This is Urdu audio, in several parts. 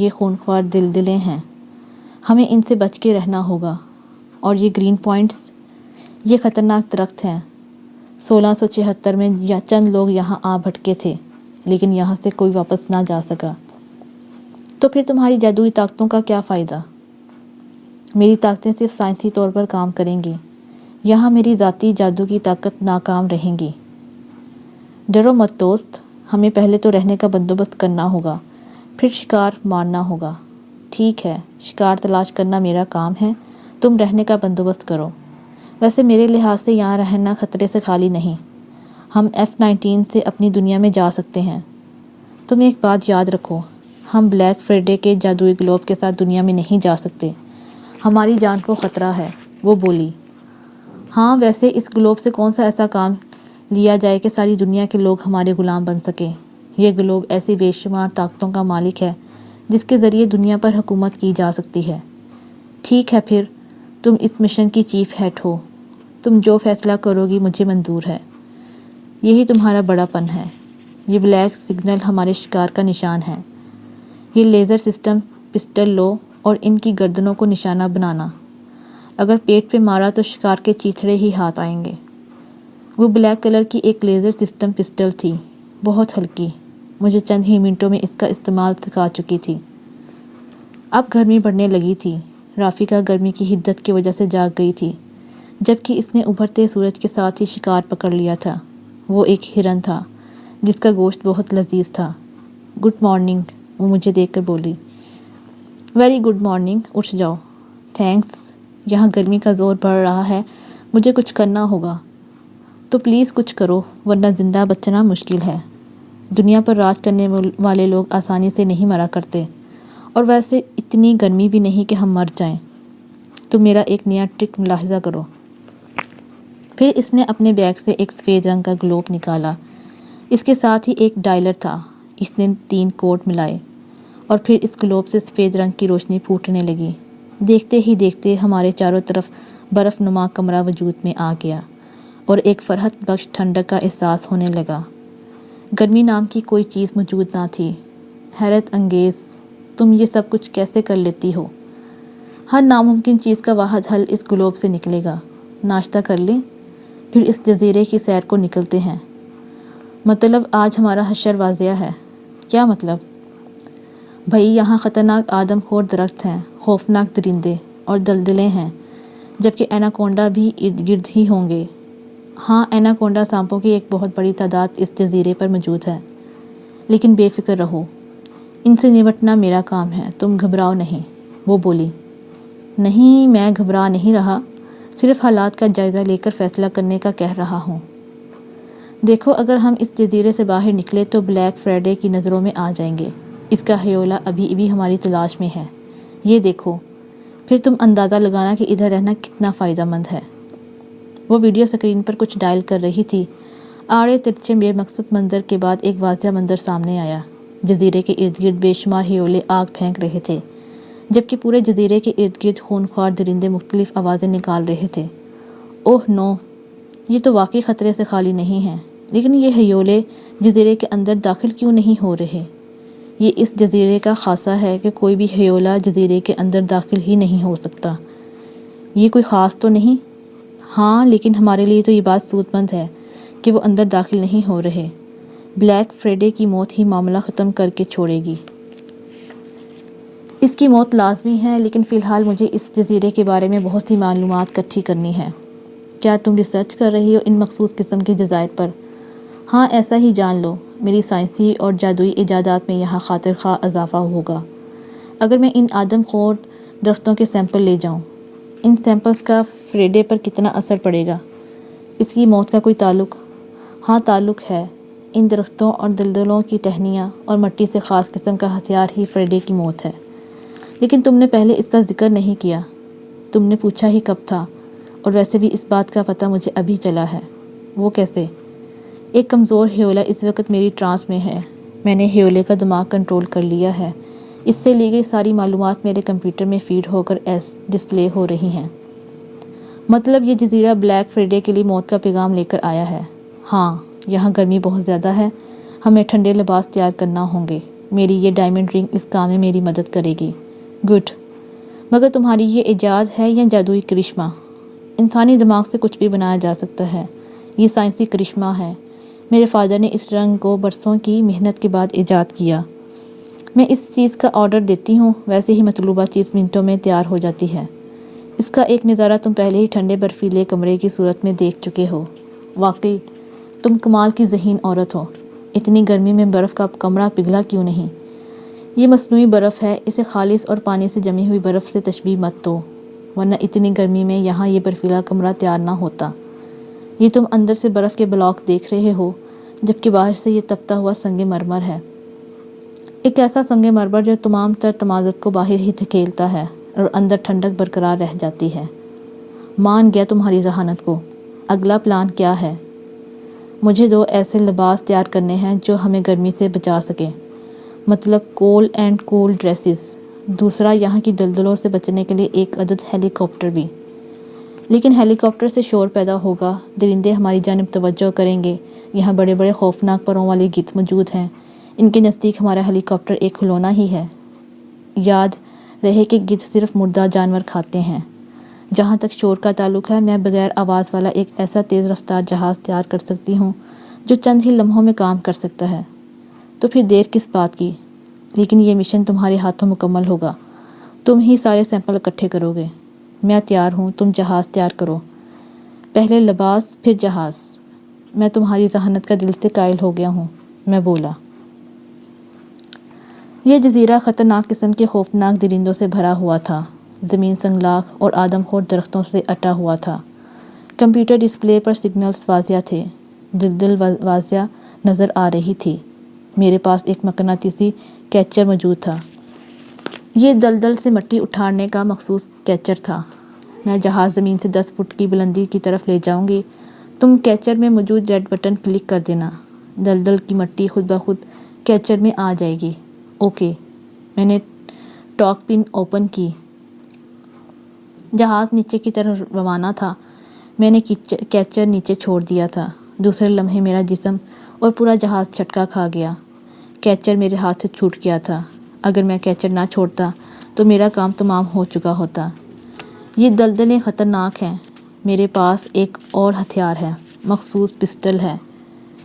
یہ خونخوار دلدلے ہیں، ہمیں ان سے بچ کے رہنا ہوگا۔ اور یہ گرین پوائنٹس، یہ خطرناک درخت ہیں۔ 1676 میں چند لوگ یہاں آ بھٹکے تھے، لیکن یہاں سے کوئی واپس نہ جا سکا۔ تو پھر تمہاری جادوئی طاقتوں کا کیا فائدہ؟ میری طاقتیں صرف سائنسی طور پر کام کریں گی، یہاں میری ذاتی جادو کی طاقت ناکام رہیں گی۔ ڈرو مت دوست، ہمیں پہلے تو رہنے کا بندوبست کرنا ہوگا، پھر شکار مارنا ہوگا۔ ٹھیک ہے، شکار تلاش کرنا میرا کام ہے، تم رہنے کا بندوبست کرو۔ ویسے میرے لحاظ سے یہاں رہنا خطرے سے خالی نہیں، ہم F-19 سے اپنی دنیا میں جا سکتے ہیں۔ تم ایک بات یاد رکھو، ہم بلیک فرائیڈے کے جادوئی گلوب کے ساتھ دنیا میں نہیں جا سکتے، ہماری جان کو خطرہ ہے، وہ بولی۔ ہاں، ویسے اس گلوب سے کون سا ایسا کام لیا جائے کہ ساری دنیا کے لوگ ہمارے غلام بن سکیں؟ یہ گلوب ایسی بے شمار طاقتوں کا مالک ہے جس کے ذریعے دنیا پر حکومت کی جا سکتی ہے۔ ٹھیک ہے، پھر تم اس مشن کی چیف ہیڈ ہو، تم جو فیصلہ کرو گی مجھے منظور ہے۔ یہی تمہارا بڑا پن ہے۔ یہ بلیک سگنل ہمارے شکار کا نشان ہے۔ یہ لیزر سسٹم پسٹل لو اور ان کی گردنوں کو نشانہ بنانا۔ اگر پیٹ پہ مارا تو شکار کے چیتھڑے ہی ہاتھ آئیں گے۔ وہ بلیک کلر کی ایک لیزر سسٹم پسٹل تھی، بہت ہلکی، مجھے چند ہی منٹوں میں اس کا استعمال سکھا چکی تھی۔ اب گرمی بڑھنے لگی تھی۔ رافیقہ گرمی کی حدت کی وجہ سے جاگ گئی تھی، جبکہ اس نے ابھرتے سورج کے ساتھ ہی شکار پکڑ لیا تھا۔ وہ ایک ہرن تھا جس کا گوشت بہت لذیذ تھا۔ گڈ مارننگ، وہ مجھے دیکھ کر بولی۔ ویری گڈ مارننگ، اٹھ جاؤ۔ تھینکس، یہاں گرمی کا زور بڑھ رہا ہے، مجھے کچھ کرنا ہوگا۔ تو پلیز کچھ کرو، ورنہ زندہ بچنا مشکل ہے۔ دنیا پر راج کرنے والے لوگ آسانی سے نہیں مرا کرتے، اور ویسے اتنی گرمی بھی نہیں کہ ہم مر جائیں۔ تم میرا ایک نیا ٹرک ملاحظہ کرو۔ پھر اس نے اپنے بیگ سے ایک سفید رنگ کا گلوب نکالا، اس کے ساتھ ہی ایک ڈائلر تھا۔ اس نے 3 کوڈ ملائے اور پھر اس گلوب سے سفید رنگ کی روشنی پھوٹنے لگی۔ دیکھتے ہی دیکھتے ہمارے چاروں طرف برف نما کمرہ وجود میں آ گیا اور ایک فرحت بخش ٹھنڈک کا احساس ہونے لگا۔ گرمی نام کی کوئی چیز موجود نہ تھی۔ حیرت انگیز، تم یہ سب کچھ کیسے کر لیتی ہو؟ ہر ناممکن چیز کا واحد حل اس گلوب سے نکلے گا۔ ناشتہ کر لیں، پھر اس جزیرے کی سیر کو نکلتے ہیں۔ مطلب آج ہمارا حشر واضح ہے۔ کیا مطلب؟ بھئی، یہاں خطرناک آدم خور درخت ہیں، خوفناک درندے اور دلدلے ہیں، جبکہ ایناکونڈا بھی ارد گرد ہی ہوں گے۔ ہاں، ایناکونڈا سانپوں کی ایک بہت بڑی تعداد اس جزیرے پر موجود ہے، لیکن بے فکر رہو، ان سے نمٹنا میرا کام ہے، تم گھبراؤ نہیں، وہ بولی۔ نہیں، میں گھبرا نہیں رہا، صرف حالات کا جائزہ لے کر فیصلہ کرنے کا کہہ رہا ہوں۔ دیکھو، اگر ہم اس جزیرے سے باہر نکلے تو بلیک فرائیڈے کی نظروں میں آ جائیں گے۔ اس کا ہیولہ ابھی بھی ہماری تلاش میں ہے، یہ دیکھو، پھر تم اندازہ لگانا کہ ادھر رہنا کتنا فائدہ مند ہے۔ وہ ویڈیو سکرین پر کچھ ڈائل کر رہی تھی۔ آڑے ترچھے بے مقصد منظر کے بعد ایک واضح منظر سامنے آیا۔ جزیرے کے ارد گرد بے شمار ہیولے آگ پھینک رہے تھے، جبکہ پورے جزیرے کے ارد گرد خونخوار درندے مختلف آوازیں نکال رہے تھے۔ اوہ نو، یہ تو واقعی خطرے سے خالی نہیں ہیں، لیکن یہ ہیولے جزیرے کے اندر داخل کیوں نہیں ہو رہے؟ یہ اس جزیرے کا خاصہ ہے کہ کوئی بھی ہیولا جزیرے کے اندر داخل ہی نہیں ہو سکتا۔ یہ کوئی خاص تو نہیں؟ ہاں، لیکن ہمارے لیے تو یہ بات سود مند ہے کہ وہ اندر داخل نہیں ہو رہے۔ بلیک فرائیڈے کی موت ہی معاملہ ختم کر کے چھوڑے گی۔ اس کی موت لازمی ہے، لیکن فی الحال مجھے اس جزیرے کے بارے میں بہت سی معلومات اکٹھی کرنی ہے۔ کیا تم ریسرچ کر رہی ہو ان مخصوص قسم کے جزائر پر؟ ہاں، ایسا ہی جان لو، میری سائنسی اور جادوئی ایجادات میں یہاں خاطر خواہ اضافہ ہوگا۔ اگر میں ان آدم خور درختوں کے سیمپل لے جاؤں، ان سیمپلز کا فرائیڈے پر کتنا اثر پڑے گا؟ اس کی موت کا کوئی تعلق؟ ہاں، تعلق ہے۔ ان درختوں اور دلدلوں کی ٹہنیاں اور مٹی سے خاص قسم کا ہتھیار ہی فرائیڈے کی موت ہے۔ لیکن تم نے پہلے اس کا ذکر نہیں کیا، تم نے پوچھا ہی کب تھا، اور ویسے بھی اس بات کا پتہ مجھے ابھی چلا ہے۔ وہ کیسے؟ ایک کمزور ہیولا اس وقت میری ٹرانس میں ہے، میں نے ہیولے کا دماغ کنٹرول کر لیا ہے، اس سے لی گئی ساری معلومات میرے کمپیوٹر میں فیڈ ہو کر ڈسپلے ہو رہی ہیں۔ مطلب یہ جزیرہ بلیک فرائیڈے کے لیے موت کا پیغام لے کر آیا ہے۔ ہاں، یہاں گرمی بہت زیادہ ہے، ہمیں ٹھنڈے لباس تیار کرنا ہوں گے۔ میری یہ ڈائمنڈ رنگ اس کام میں میری مدد کرے گی۔ گڈ، مگر تمہاری یہ ایجاد ہے یا جادوئی کرشمہ؟ انسانی دماغ سے کچھ بھی بنایا جا سکتا ہے، یہ سائنسی کرشمہ ہے۔ میرے فادر نے اس رنگ کو برسوں کی محنت کے بعد ایجاد کیا۔ میں اس چیز کا آرڈر دیتی ہوں، ویسے ہی مطلوبہ چیز منٹوں میں تیار ہو جاتی ہے۔ اس کا ایک نظارہ تم پہلے ہی ٹھنڈے برفیلے کمرے کی صورت میں دیکھ چکے ہو۔ واقعی تم کمال کی ذہین عورت ہو۔ اتنی گرمی میں برف کا کمرہ پگھلا کیوں نہیں؟ یہ مصنوعی برف ہے، اسے خالص اور پانی سے جمی ہوئی برف سے تشبیہ مت دو، ورنہ اتنی گرمی میں یہاں یہ برفیلا کمرہ تیار نہ ہوتا۔ یہ تم اندر سے برف کے بلاک دیکھ رہے ہو، جبکہ باہر سے یہ تپتا ہوا سنگ مرمر ہے۔ ایک ایسا سنگ مرمر جو تمام تر تمازت کو باہر ہی دھکیلتا ہے اور اندر ٹھنڈک برقرار رہ جاتی ہے۔ مان گیا تمہاری ذہانت کو۔ اگلا پلان کیا ہے؟ مجھے 2 ایسے لباس تیار کرنے ہیں جو ہمیں گرمی سے بچا سکیں، مطلب کول اینڈ کول ڈریسز۔ دوسرا، یہاں کی دلدلوں سے بچنے کے لیے ایک عدد ہیلی کاپٹر بھی۔ لیکن ہیلی کاپٹر سے شور پیدا ہوگا، درندے ہماری جانب توجہ کریں گے۔ یہاں بڑے بڑے خوفناک پروں والے گدھ موجود ہیں، ان کے نزدیک ہمارا ہیلی کاپٹر ایک کھلونا ہی ہے۔ یاد رہے کہ گدھ صرف مردہ جانور کھاتے ہیں۔ جہاں تک شور کا تعلق ہے، میں بغیر آواز والا ایک ایسا تیز رفتار جہاز تیار کر سکتی ہوں جو چند ہی لمحوں میں کام کر سکتا ہے۔ تو پھر دیر کس بات کی؟ لیکن یہ مشن تمہارے ہاتھوں مکمل ہوگا، تم ہی سارے سیمپل اکٹھے کرو گے۔ میں تیار ہوں، تم جہاز تیار کرو۔ پہلے لباس پھر جہاز۔ میں تمہاری ذہانت کا دل سے قائل ہو گیا ہوں، میں بولا۔ یہ جزیرہ خطرناک قسم کے خوفناک درندوں سے بھرا ہوا تھا۔ زمین سنگلاخ اور آدم خور درختوں سے اٹا ہوا تھا۔ کمپیوٹر ڈسپلے پر سگنلز واضح تھے، دلدل واضح نظر آ رہی تھی۔ میرے پاس ایک مقناطیسی کیچر موجود تھا۔ یہ دلدل سے مٹی اٹھانے کا مخصوص کیچر تھا۔ میں جہاز زمین سے 10 فٹ کی بلندی کی طرف لے جاؤں گی، تم کیچر میں موجود ریڈ بٹن کلک کر دینا، دلدل کی مٹی خود بخود کیچر میں آ جائے گی۔ اوکے۔ میں نے ٹاک پن اوپن کی۔ جہاز نیچے کی طرف روانہ تھا۔ میں نے کیچر نیچے چھوڑ دیا تھا۔ دوسرے لمحے میرا جسم اور پورا جہاز جھٹکا کھا گیا۔ کیچر میرے ہاتھ سے چھوٹ گیا تھا۔ اگر میں کیچر نہ چھوڑتا تو میرا کام تمام ہو چکا ہوتا۔ یہ دلدلیں خطرناک ہیں۔ میرے پاس ایک اور ہتھیار ہے، مخصوص پسٹل ہے۔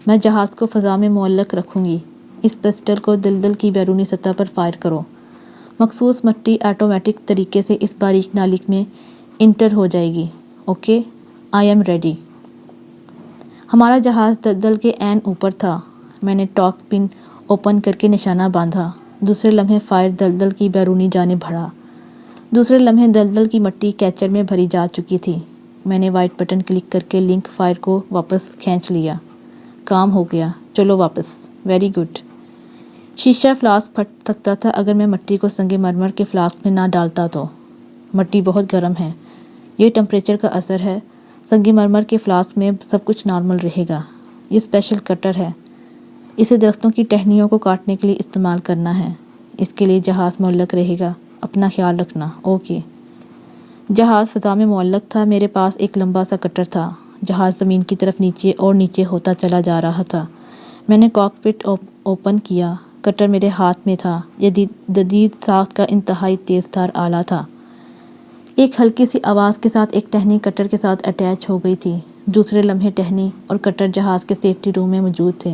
میں جہاز کو فضا میں معلق رکھوں گی۔ اس پسٹل کو دلدل کی بیرونی سطح پر فائر کرو۔ مخصوص مٹی آٹومیٹک طریقے سے اس باریک نالی میں انٹر ہو جائے گی۔ Okay, I am ready. ہمارا جہاز دلدل کے عین اوپر تھا۔ میں نے ٹاک پن اوپن کر کے نشانہ باندھا۔ دوسرے لمحے فائر دلدل کی بیرونی جانب بڑھا۔ دوسرے لمحے دلدل کی مٹی کیچر میں بھری جا چکی تھی۔ میں نے وائٹ بٹن کلک کر کے لنک فائر کو واپس کھینچ لیا۔ کام ہو گیا، چلو واپس۔ Very good. شیشہ فلاسک پھٹ سکتا تھا اگر میں مٹی کو سنگ مرمر کے فلاسک میں نہ ڈالتا تو۔ مٹی بہت گرم ہے، یہ ٹمپریچر کا اثر ہے۔ سنگ مرمر کے فلاسک میں سب کچھ نارمل رہے گا۔ یہ اسپیشل کٹر ہے، اسے درختوں کی ٹہنیوں کو کاٹنے کے لیے استعمال کرنا ہے۔ اس کے لیے جہاز معلق رہے گا، اپنا خیال رکھنا۔ اوکے۔ جہاز فضا میں معلق تھا۔ میرے پاس ایک لمبا سا کٹر تھا۔ جہاز زمین کی طرف نیچے اور نیچے ہوتا چلا جا رہا تھا۔ میں نے کاک پٹ اوپن کیا۔ کٹر میرے ہاتھ میں تھا۔ جدید ساخت کا انتہائی تیز دھار آلہ تھا۔ ایک ہلکی سی آواز کے ساتھ ایک ٹہنی کٹر کے ساتھ اٹیچ ہو گئی تھی۔ دوسرے لمحے ٹہنی اور کٹر جہاز کے سیفٹی روم میں موجود تھے۔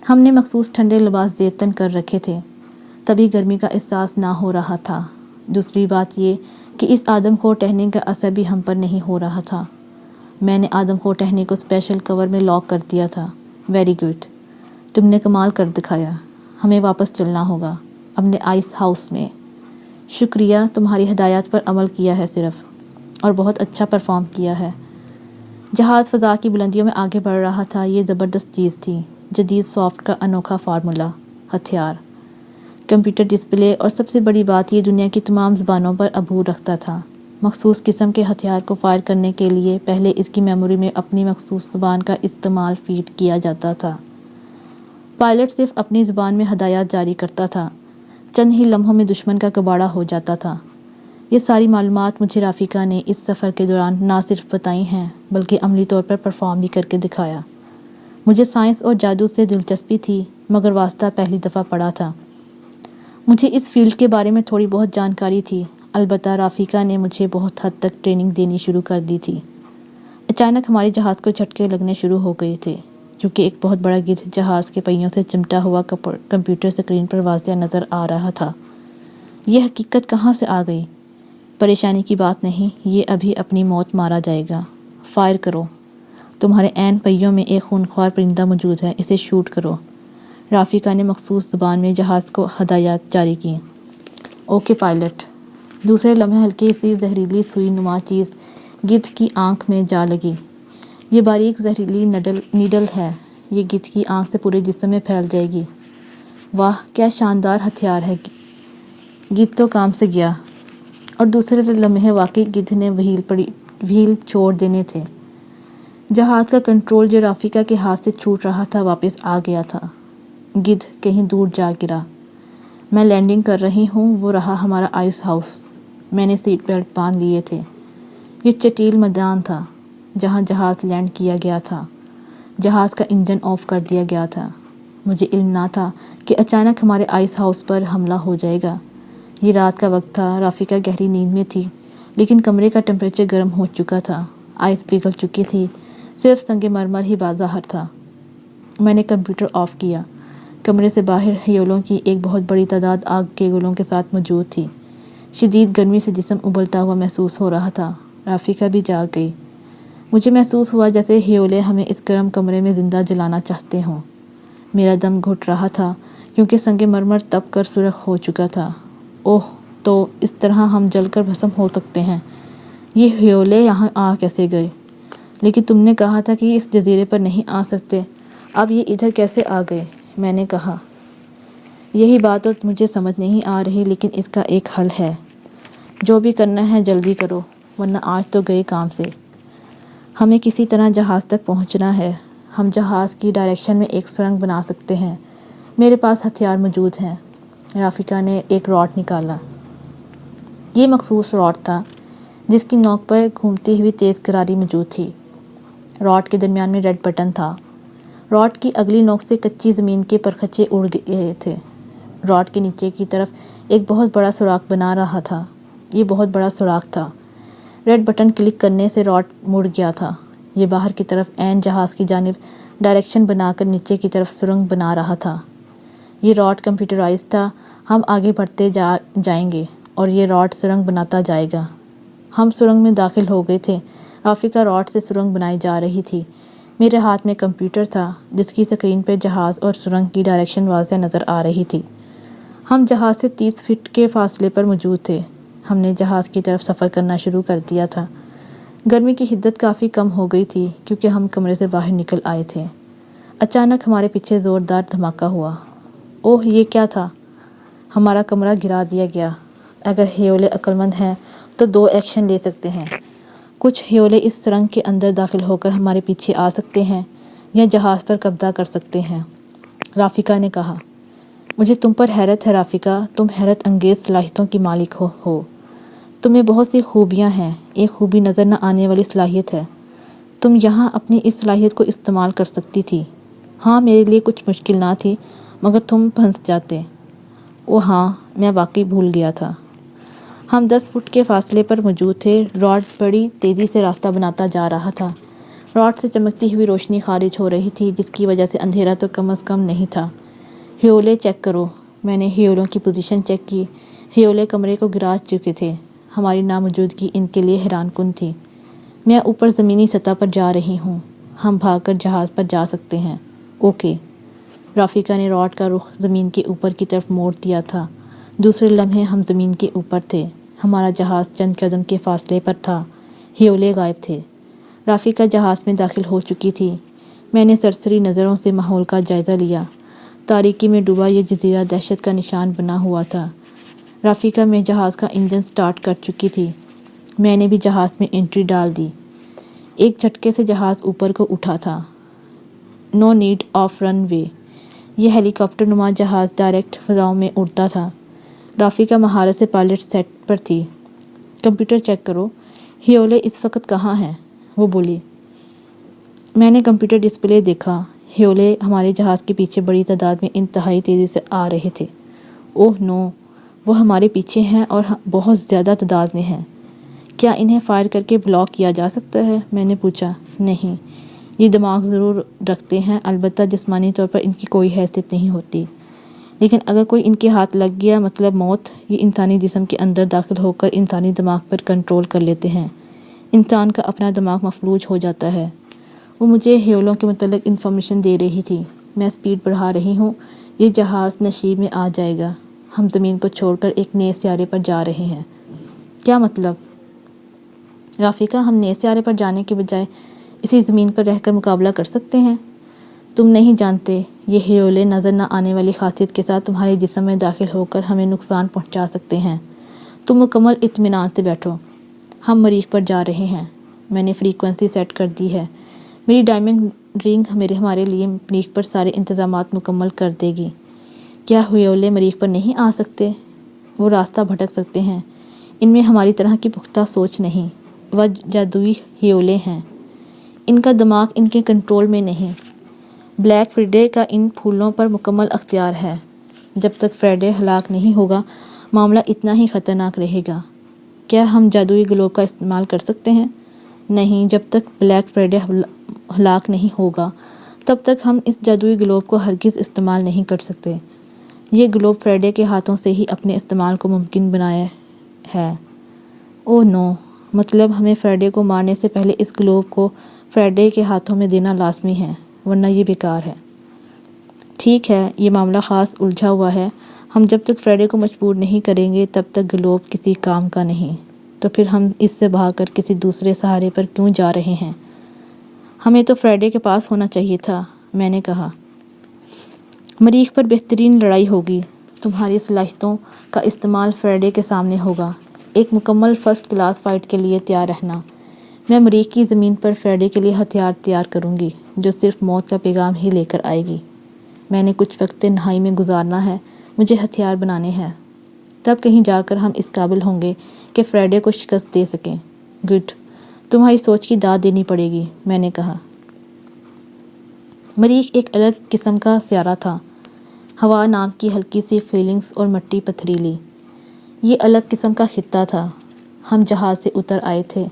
ہم نے مخصوص ٹھنڈے لباس زیب کر رکھے تھے، تبھی گرمی کا احساس نہ ہو رہا تھا۔ دوسری بات یہ کہ اس آدم خور ٹہنی کا اثر بھی ہم پر نہیں ہو رہا تھا۔ میں نے آدم خور ٹہنی کو اسپیشل کور میں لاک کر دیا تھا۔ ویری گڈ، تم نے کمال کر دکھایا۔ ہمیں واپس چلنا ہوگا، اپنے آئس ہاؤس میں۔ شکریہ، تمہاری ہدایات پر عمل کیا ہے صرف، اور بہت اچھا پرفارم کیا ہے۔ جہاز فضا کی بلندیوں میں آگے بڑھ رہا تھا۔ یہ زبردست چیز تھی، جدید سافٹ کا انوکھا فارمولا، ہتھیار، کمپیوٹر ڈسپلے، اور سب سے بڑی بات یہ دنیا کی تمام زبانوں پر عبور رکھتا تھا۔ مخصوص قسم کے ہتھیار کو فائر کرنے کے لیے پہلے اس کی میموری میں اپنی مخصوص زبان کا استعمال فیڈ کیا جاتا تھا۔ پائلٹ صرف اپنی زبان میں ہدایات جاری کرتا تھا، چند ہی لمحوں میں دشمن کا کباڑہ ہو جاتا تھا۔ یہ ساری معلومات مجھے رافقہ نے اس سفر کے دوران نہ صرف بتائی ہیں بلکہ عملی طور پر پرفارم بھی کر کے دکھایا۔ مجھے سائنس اور جادو سے دلچسپی تھی، مگر واسطہ پہلی دفعہ پڑھا تھا۔ مجھے اس فیلڈ کے بارے میں تھوڑی بہت جانکاری تھی، البتہ رافیقہ نے مجھے بہت حد تک ٹریننگ دینی شروع کر دی تھی۔ اچانک ہمارے جہاز کو جھٹکے لگنے شروع ہو گئے تھے، کیونکہ ایک بہت بڑا گدھ جہاز کے پہیوں سے چمٹا ہوا کمپیوٹر اسکرین پر واضح نظر آ رہا تھا۔ یہ حقیقت کہاں سے آ گئی؟ پریشانی کی بات نہیں، یہ ابھی اپنی موت مارا جائے گا۔ فائر کرو، تمہارے عین پہیوں میں ایک خونخوار پرندہ موجود ہے، اسے شوٹ کرو۔ رافیقہ نے مخصوص زبان میں جہاز کو ہدایات جاری کی۔ Okay pilot. دوسرے لمحے ہلکی سی زہریلی سوئی نما چیز گدھ کی آنکھ میں جا لگی۔ یہ باریک زہریلی نیڈل ہے، یہ گدھ کی آنکھ سے پورے جسم میں پھیل جائے گی۔ واہ، کیا شاندار ہتھیار ہے! گدھ تو کام سے گیا، اور دوسرے لمحے واقعی گدھ نے وہیل چھوڑ دینے تھے۔ جہاز کا کنٹرول جو رافیقہ کے ہاتھ سے چھوٹ رہا تھا واپس آ گیا تھا۔ گدھ کہیں دور جا گرا۔ میں لینڈنگ کر رہی ہوں، وہ رہا ہمارا آئس ہاؤس۔ میں نے سیٹ بیلٹ باندھ لیے تھے۔ یہ چٹیل میدان تھا جہاں جہاز لینڈ کیا گیا تھا۔ جہاز کا انجن آف کر دیا گیا تھا۔ مجھے علم نہ تھا کہ اچانک ہمارے آئس ہاؤس پر حملہ ہو جائے گا۔ یہ رات کا وقت تھا، رافیقہ گہری نیند میں تھی، لیکن کمرے کا ٹمپریچر گرم ہو چکا تھا، آئس پگھل چکی تھی، صرف سنگ مرمر ہی باظاہر تھا۔ میں نے کمپیوٹر آف کیا۔ کمرے سے باہر ہیولوں کی ایک بہت بڑی تعداد آگ کے گولوں کے ساتھ موجود تھی۔ شدید گرمی سے جسم ابلتا ہوا محسوس ہو رہا تھا۔ رافیقہ بھی جاگ گئی۔ مجھے محسوس ہوا جیسے ہیولے ہمیں اس گرم کمرے میں زندہ جلانا چاہتے ہوں۔ میرا دم گھٹ رہا تھا کیونکہ سنگ مرمر تپ کر سرخ ہو چکا تھا۔ اوہ، تو اس طرح ہم جل کر بھسم ہو سکتے ہیں۔ یہ ہیولے یہاں آ کیسے گئے؟ لیکن تم نے کہا تھا کہ اس جزیرے پر نہیں آ سکتے، اب یہ ادھر کیسے آ گئے؟ میں نے کہا۔ یہی بات تو مجھے سمجھ نہیں آ رہی، لیکن اس کا ایک حل ہے۔ جو بھی کرنا ہے جلدی کرو، ورنہ آج تو گئے کام سے۔ ہمیں کسی طرح جہاز تک پہنچنا ہے۔ ہم جہاز کی ڈائریکشن میں ایک سرنگ بنا سکتے ہیں۔ میرے پاس ہتھیار موجود ہیں۔ رافیقہ نے ایک راڈ نکالا۔ یہ مخصوص راڈ تھا جس کی نوک پر گھومتی ہوئی تیز کراری موجود تھی۔ راڈ کے درمیان میں ریڈ بٹن تھا۔ راڈ کی اگلی نوک سے کچی زمین کے پرخچے اڑ گئے تھے۔ راڈ کے نیچے کی طرف ایک بہت بڑا سوراخ بنا رہا تھا۔ یہ بہت بڑا سوراخ تھا۔ ریڈ بٹن کلک کرنے سے راڈ مڑ گیا تھا۔ یہ باہر کی طرف عین جہاز کی جانب ڈائریکشن بنا کر نیچے کی طرف سرنگ بنا رہا تھا۔ یہ راڈ کمپیوٹرائز تھا۔ ہم آگے بڑھتے جائیں گے اور یہ راڈ سرنگ بناتا جائے گا۔ ہم سرنگ میں داخل ہو گئے تھے۔ رافیقہ راڈ سے سرنگ بنائی جا رہی تھی۔ میرے ہاتھ میں کمپیوٹر تھا جس کی سکرین پر جہاز اور سرنگ کی ڈائریکشن واضح نظر آ رہی تھی۔ ہم جہاز سے 30 فٹ کے فاصلے پر موجود تھے۔ ہم نے جہاز کی طرف سفر کرنا شروع کر دیا تھا۔ گرمی کی حدت کافی کم ہو گئی تھی کیونکہ ہم کمرے سے باہر نکل آئے تھے۔ اچانک ہمارے پیچھے زوردار دھماکہ ہوا۔ اوہ، یہ کیا تھا؟ ہمارا کمرہ گرا دیا گیا۔ اگر ہیولے عقل مند ہیں تو 2 ایکشن لے سکتے ہیں۔ کچھ ہیولے اس سرنگ کے اندر داخل ہو کر ہمارے پیچھے آ سکتے ہیں یا جہاز پر قبضہ کر سکتے ہیں۔ رافیقہ نے کہا۔ مجھے تم پر حیرت ہے رافیقہ، تم حیرت انگیز صلاحیتوں کی مالک ہو۔ تمہیں بہت سی خوبیاں ہیں، ایک خوبی نظر نہ آنے والی صلاحیت ہے۔ تم یہاں اپنی اس صلاحیت کو استعمال کر سکتی تھی۔ ہاں، میرے لیے کچھ مشکل نہ تھی، مگر تم پھنس جاتے۔ اوہ ہاں، میں واقعی بھول گیا تھا۔ ہم 10 فٹ کے فاصلے پر موجود تھے۔ راڈ بڑی تیزی سے راستہ بناتا جا رہا تھا۔ راڈ سے چمکتی ہوئی روشنی خارج ہو رہی تھی جس کی وجہ سے اندھیرا تو کم از کم نہیں تھا۔ ہیولے چیک کرو۔ میں نے ہیولوں کی پوزیشن چیک کی۔ ہیولے کمرے کو گرا چکے تھے۔ ہماری ناموجودگی ان کے لیے حیران کن تھی۔ میں اوپر زمینی سطح پر جا رہی ہوں۔ ہم بھاگ کر جہاز پر جا سکتے ہیں۔ اوکے۔ رافیقہ نے راڈ کا رخ زمین کے اوپر کی طرف موڑ دیا تھا۔ دوسرے لمحے ہم زمین کے اوپر تھے۔ ہمارا جہاز چند قدم کے فاصلے پر تھا۔ ہیولے غائب تھے۔ رافیقہ جہاز میں داخل ہو چکی تھی۔ میں نے سرسری نظروں سے ماحول کا جائزہ لیا۔ تاریکی میں ڈوبا یہ جزیرہ دہشت کا نشان بنا ہوا تھا۔ رافیقہ میں جہاز کا انجن سٹارٹ کر چکی تھی۔ میں نے بھی جہاز میں انٹری ڈال دی۔ ایک جھٹکے سے جہاز اوپر کو اٹھا تھا۔ نو نیڈ آف رن وے۔ یہ ہیلی کاپٹر نما جہاز ڈائریکٹ فضاؤں میں اڑتا تھا۔ رافیقہ مہارت سے پائلٹ سیٹ پر تھی۔ کمپیوٹر چیک کرو، ہیولے اس وقت کہاں ہیں؟ وہ بولی۔ میں نے کمپیوٹر ڈسپلے دیکھا۔ ہیولے ہمارے جہاز کے پیچھے بڑی تعداد میں انتہائی تیزی سے آ رہے تھے۔ اوہ نو، وہ ہمارے پیچھے ہیں اور بہت زیادہ تعداد میں ہیں۔ کیا انہیں فائر کر کے بلاک کیا جا سکتا ہے؟ میں نے پوچھا۔ نہیں، یہ دماغ ضرور رکھتے ہیں، البتہ جسمانی طور پر ان کی کوئی حیثیت نہیں ہوتی، لیکن اگر کوئی ان کے ہاتھ لگ گیا مطلب موت۔ یہ انسانی جسم کے اندر داخل ہو کر انسانی دماغ پر کنٹرول کر لیتے ہیں۔ انسان کا اپنا دماغ مفلوج ہو جاتا ہے۔ وہ مجھے ہیولوں کے متعلق انفارمیشن دے رہی تھی۔ میں سپیڈ بڑھا رہی ہوں، یہ جہاز نشیب میں آ جائے گا۔ ہم زمین کو چھوڑ کر ایک نئے سیارے پر جا رہے ہیں۔ کیا مطلب؟ رافقہ، ہم نئے سیارے پر جانے کے بجائے اسی زمین پر رہ کر مقابلہ کر سکتے ہیں۔ تم نہیں جانتے، یہ ہیولے نظر نہ آنے والی خاصیت کے ساتھ تمہارے جسم میں داخل ہو کر ہمیں نقصان پہنچا سکتے ہیں۔ تم مکمل اطمینان سے بیٹھو، ہم مریخ پر جا رہے ہیں۔ میں نے فریکوینسی سیٹ کر دی ہے۔ میری ڈائمنڈ رنگ ہمارے لیے مریخ پر سارے انتظامات مکمل کر دے گی۔ کیا ہیولے مریخ پر نہیں آ سکتے؟ وہ راستہ بھٹک سکتے ہیں۔ ان میں ہماری طرح کی پختہ سوچ نہیں۔ وہ جادوئی ہیولے ہیں۔ ان کا دماغ ان کے کنٹرول میں نہیں۔ بلیک فرائیڈے کا ان پھولوں پر مکمل اختیار ہے۔ جب تک فرائیڈے ہلاک نہیں ہوگا، معاملہ اتنا ہی خطرناک رہے گا۔ کیا ہم جادوئی گلوب کا استعمال کر سکتے ہیں؟ نہیں، جب تک بلیک فرائیڈے ہلاک نہیں ہوگا تب تک ہم اس جادوئی گلوب کو ہرگز استعمال نہیں کر سکتے۔ یہ گلوب فرائیڈے کے ہاتھوں سے ہی اپنے استعمال کو ممکن بنایا ہے۔ اوہ نو، مطلب ہمیں فرائیڈے کو مارنے سے پہلے اس گلوب کو فرائیڈے کے ہاتھوں میں دینا لازمی ہے، ورنہ یہ بیکار ہے۔ ٹھیک ہے، یہ معاملہ خاص الجھا ہوا ہے۔ ہم جب تک فرائیڈے کو مجبور نہیں کریں گے تب تک گلوب کسی کام کا نہیں۔ تو پھر ہم اس سے بھاگ کر کسی دوسرے سہارے پر کیوں جا رہے ہیں؟ ہمیں تو فرائیڈے کے پاس ہونا چاہیے تھا، میں نے کہا۔ مریخ پر بہترین لڑائی ہوگی۔ تمہاری صلاحیتوں کا استعمال فرائیڈے کے سامنے ہوگا۔ ایک مکمل فرسٹ کلاس فائٹ کے لیے تیار رہنا۔ میں مریخ کی زمین پر فرائیڈے کے لیے ہتھیار تیار کروں گی، جو صرف موت کا پیغام ہی لے کر آئے گی۔ میں نے کچھ وقت تنہائی میں گزارنا ہے، مجھے ہتھیار بنانے ہیں۔ تب کہیں جا کر ہم اس قابل ہوں گے کہ فرائیڈے کو شکست دے سکیں۔ گڈ، تمہاری سوچ کی داد دینی پڑے گی، میں نے کہا۔ مریخ ایک الگ قسم کا سیارہ تھا۔ ہوا نام کی ہلکی سی فیلنگز اور مٹی پتھریلی۔ یہ الگ قسم کا خطہ تھا۔ ہم جہاز سے اتر آئے تھے۔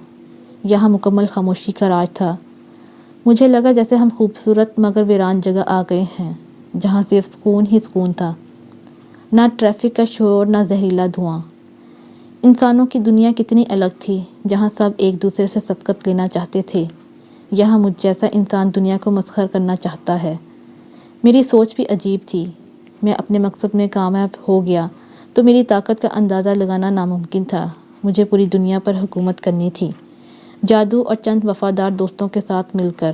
یہاں مکمل خاموشی کا راج تھا۔ مجھے لگا جیسے ہم خوبصورت مگر ویران جگہ آ گئے ہیں، جہاں صرف سکون ہی سکون تھا۔ نہ ٹریفک کا شور، نہ زہریلا دھواں۔ انسانوں کی دنیا کتنی الگ تھی، جہاں سب ایک دوسرے سے سبقت لینا چاہتے تھے۔ یہاں مجھ جیسا انسان دنیا کو مسخر کرنا چاہتا ہے۔ میری سوچ بھی عجیب تھی۔ میں اپنے مقصد میں کامیاب ہو گیا تو میری طاقت کا اندازہ لگانا ناممکن تھا۔ مجھے پوری دنیا پر حکومت کرنی تھی، جادو اور چند وفادار دوستوں کے ساتھ مل کر۔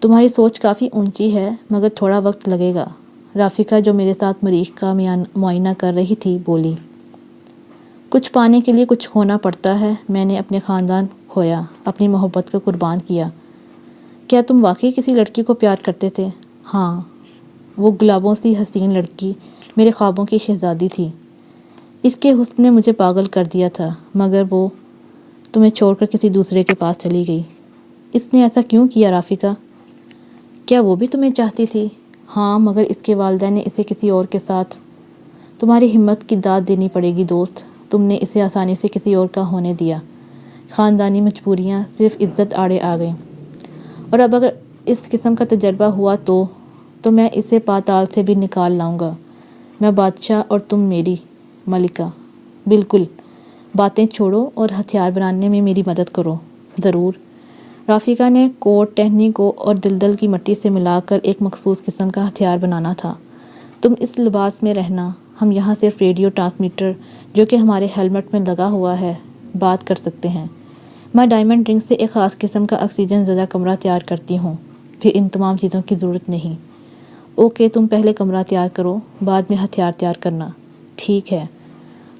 تمہاری سوچ کافی اونچی ہے، مگر تھوڑا وقت لگے گا، رافقہ جو میرے ساتھ مریخ کا معائنہ کر رہی تھی بولی۔ کچھ پانے کے لیے کچھ کھونا پڑتا ہے۔ میں نے اپنے خاندان کھویا، اپنی محبت کو قربان کیا۔ کیا تم واقعی کسی لڑکی کو پیار کرتے تھے؟ ہاں، وہ گلابوں سی حسین لڑکی میرے خوابوں کی شہزادی تھی۔ اس کے حسن نے مجھے پاگل کر دیا تھا، مگر وہ تمہیں چھوڑ کر کسی دوسرے کے پاس چلی گئی۔ اس نے ایسا کیوں کیا رافقہ؟ کیا وہ بھی تمہیں چاہتی تھی؟ ہاں، مگر اس کے والدین نے اسے کسی اور کے ساتھ۔ تمہاری ہمت کی داد دینی پڑے گی دوست، تم نے اسے آسانی سے کسی اور کا ہونے دیا۔ خاندانی مجبوریاں، صرف عزت آڑے آ گئیں۔ اور اب اگر اس قسم کا تجربہ ہوا تو میں اسے پاتال سے بھی نکال لاؤں گا۔ میں بادشاہ اور تم میری ملکہ۔ بالکل، باتیں چھوڑو اور ہتھیار بنانے میں میری مدد کرو۔ ضرور۔ رافقہ نے کوٹ ٹہنی کو اور دلدل کی مٹی سے ملا کر ایک مخصوص قسم کا ہتھیار بنانا تھا۔ تم اس لباس میں رہنا، ہم یہاں صرف ریڈیو ٹرانسمیٹر جو کہ ہمارے ہیلمٹ میں لگا ہوا ہے بات کر سکتے ہیں۔ میں ڈائمنڈ رنگ سے ایک خاص قسم کا آکسیجن زدہ کمرہ تیار کرتی ہوں، پھر ان تمام چیزوں کی ضرورت نہیں۔ اوکے، تم پہلے کمرہ تیار کرو، بعد میں ہتھیار تیار کرنا۔ ٹھیک ہے۔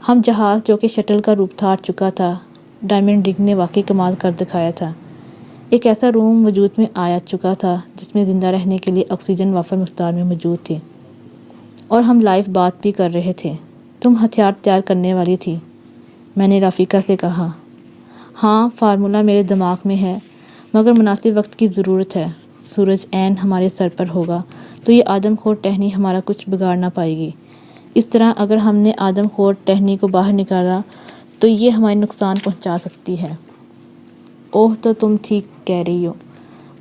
ہم جہاز جو کہ شٹل کا روپ دھار چکا تھا، ڈائمنڈ رنگ نے واقعی کمال کر دکھایا تھا۔ ایک ایسا روم وجود میں آیا چکا تھا جس میں زندہ رہنے کے لیے آکسیجن وافر مقدار میں موجود تھی، اور ہم لائیو بات بھی کر رہے تھے۔ تم ہتھیار تیار کرنے والی تھی، میں نے رافقہ سے کہا۔ ہاں، فارمولہ میرے دماغ میں ہے، مگر مناسب وقت کی ضرورت ہے۔ سورج عین ہمارے سر پر ہوگا تو یہ آدم خور ٹہنی ہمارا کچھ بگاڑ نہ پائے گی۔ اس طرح اگر ہم نے آدم خور ٹہنی کو باہر نکالا تو یہ ہمارے نقصان پہنچا سکتی ہے۔ اوہ، تو تم ٹھیک کہہ رہی ہو۔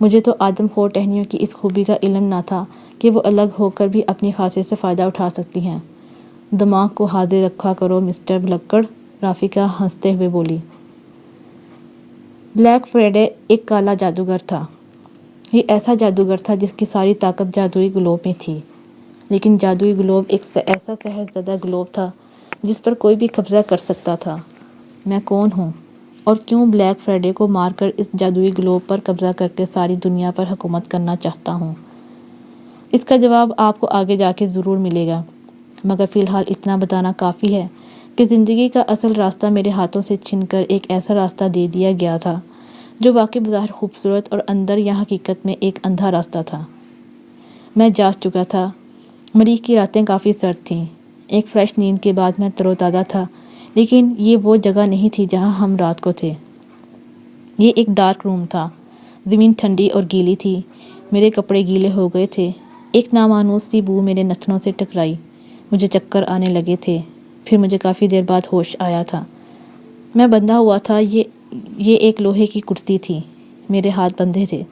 مجھے تو آدم خور ٹہنیوں کی اس خوبی کا علم نہ تھا کہ وہ الگ ہو کر بھی اپنی خاصیت سے فائدہ اٹھا سکتی ہیں۔ دماغ کو حاضر رکھا کرو مسٹر بھلکڑ، رافیکا ہنستے ہوئے بولی۔ بلیک فرائیڈے ایک کالا جادوگر تھا۔ یہ ایسا جادوگر تھا جس کی ساری طاقت جادوئی گلوب میں تھی، لیکن جادوئی گلوب ایک ایسا سحر زدہ گلوب تھا جس پر کوئی بھی قبضہ کر سکتا تھا۔ میں کون ہوں اور کیوں بلیک فرائیڈے کو مار کر اس جادوئی گلوب پر قبضہ کر کے ساری دنیا پر حکومت کرنا چاہتا ہوں؟ اس کا جواب آپ کو آگے جا کے ضرور ملے گا، مگر فی الحال اتنا بتانا کافی ہے کہ زندگی کا اصل راستہ میرے ہاتھوں سے چھن کر ایک ایسا راستہ دے دیا گیا تھا جو واقعی بظاہر خوبصورت اور اندر یا حقیقت میں ایک اندھا راستہ تھا۔ میں جاگ چکا تھا۔ مریخ کی راتیں کافی سرد تھیں۔ ایک فریش نیند کے بعد میں تر و تازہ تھا، لیکن یہ وہ جگہ نہیں تھی جہاں ہم رات کو تھے۔ یہ ایک ڈارک روم تھا۔ زمین ٹھنڈی اور گیلی تھی۔ میرے کپڑے گیلے ہو گئے تھے۔ ایک نامانوس سی بو میرے نتنوں سے ٹکرائی۔ مجھے چکر آنے لگے تھے۔ پھر مجھے کافی دیر بعد ہوش آیا تھا۔ میں بندھا ہوا تھا۔ یہ ایک لوہے کی کرسی تھی۔ میرے ہاتھ بندھے تھے۔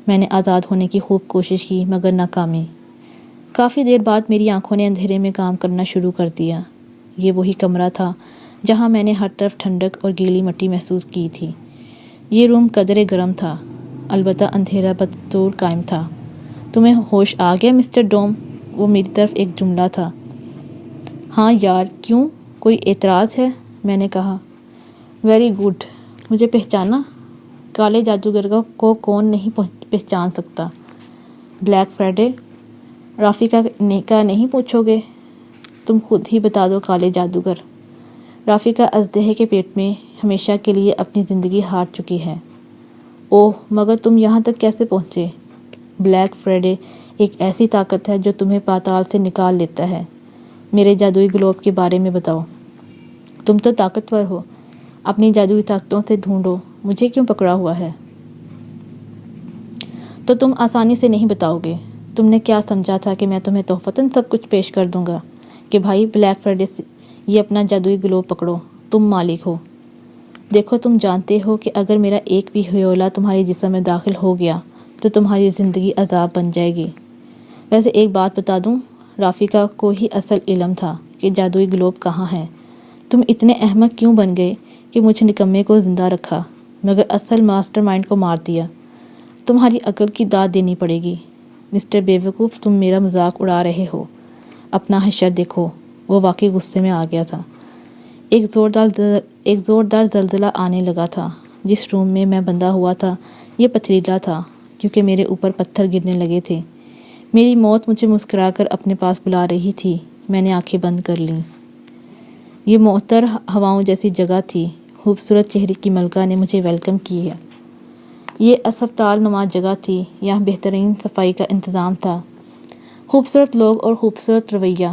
میں نے آزاد ہونے کی خوب کوشش کی مگر ناکامی۔ کافی دیر بعد میری آنکھوں نے اندھیرے میں کام کرنا شروع کر دیا۔ یہ وہی کمرہ تھا جہاں میں نے ہر طرف ٹھنڈک اور گیلی مٹی محسوس کی تھی۔ یہ روم قدرے گرم تھا، البتہ اندھیرا بدستور قائم تھا۔ تمہیں ہوش آ گیا مسٹر ڈوم؟ وہ میری طرف ایک جملہ تھا۔ ہاں یار، کیوں؟ کوئی اعتراض ہے؟ میں نے کہا۔ Very good. مجھے پہچانا؟ کالے جادوگر کو کون نہیں پہچان سکتا؟ Black Friday? رافیکا کا نہیں پوچھو گے؟ تم خود ہی بتا دو کالے جادوگر۔ رافیکا اژدہے کے پیٹ میں ہمیشہ کے لیے اپنی زندگی ہار چکی ہے۔ اوہ، مگر تم یہاں تک کیسے پہنچے؟ بلیک فرائیڈے ایک ایسی طاقت ہے جو تمہیں پاتال سے نکال لیتا ہے۔ میرے جادوئی گلوب کے بارے میں بتاؤ۔ تم تو طاقتور ہو، اپنی جادوئی طاقتوں سے ڈھونڈو، مجھے کیوں پکڑا ہوا ہے؟ تو تم آسانی سے نہیں بتاؤ گے۔ تم نے کیا سمجھا تھا کہ میں تمہیں تحفتاً سب کچھ پیش کر دوں گا کہ بھائی بلیک فرائیڈے یہ اپنا جادوئی گلوب پکڑو، تم مالک ہو۔ دیکھو، تم جانتے ہو کہ اگر میرا ایک بھی ہیولا تمہارے جسم میں داخل ہو گیا تو تمہاری زندگی عذاب بن جائے گی۔ ویسے ایک بات بتا دوں، رافیکا کو ہی اصل علم تھا کہ جادوئی گلوب کہاں ہے۔ تم اتنے احمق کیوں بن گئے کہ مجھ نکمے کو زندہ رکھا مگر اصل ماسٹر مائنڈ کو مار دیا؟ تمہاری عقل کی داد دینی پڑے گی۔ مسٹر بیوقوف، تم میرا مذاق اڑا رہے ہو۔ اپنا حشر دیکھو۔ وہ واقعی غصے میں آ گیا تھا۔ ایک زوردار زلزلہ آنے لگا تھا۔ جس روم میں میں بندھا ہوا تھا یہ پتھریلا تھا کیونکہ میرے اوپر پتھر گرنے لگے تھے۔ میری موت مجھے مسکرا کر اپنے پاس بلا رہی تھی۔ میں نے آنکھیں بند کر لیں۔ یہ معطر ہواؤں جیسی جگہ تھی۔ خوبصورت چہرے کی ملکہ نے مجھے ویلکم کی ہے۔ یہ اسپتال نما جگہ تھی۔ یہاں بہترین صفائی کا انتظام تھا، خوبصورت لوگ اور خوبصورت رویہ۔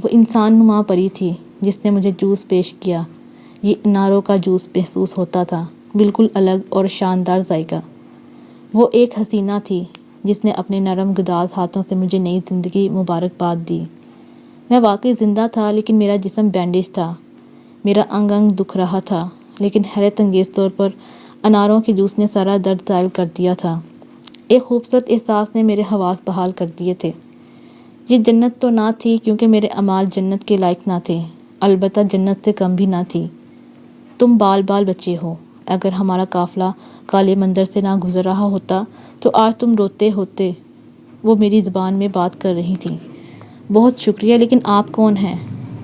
وہ انسان نما پری تھی جس نے مجھے جوس پیش کیا۔ یہ اناروں کا جوس محسوس ہوتا تھا، بالکل الگ اور شاندار ذائقہ۔ وہ ایک حسینہ تھی جس نے اپنے نرم گداز ہاتھوں سے مجھے نئی زندگی مبارکباد دی۔ میں واقعی زندہ تھا لیکن میرا جسم بینڈیج تھا۔ میرا انگ انگ دکھ رہا تھا، لیکن حیرت انگیز طور پر اناروں کے جوس نے سارا درد زائل کر دیا تھا۔ ایک خوبصورت احساس نے میرے حواس بحال کر دیے تھے۔ یہ جنت تو نہ تھی کیونکہ میرے اعمال جنت کے لائق نہ تھے، البتہ جنت سے کم بھی نہ تھی۔ تم بال بچے ہو۔ اگر ہمارا قافلہ کالے مندر سے نہ گزر رہا ہوتا تو آج تم روتے ہوتے۔ وہ میری زبان میں بات کر رہی تھی۔ بہت شکریہ، لیکن آپ کون ہیں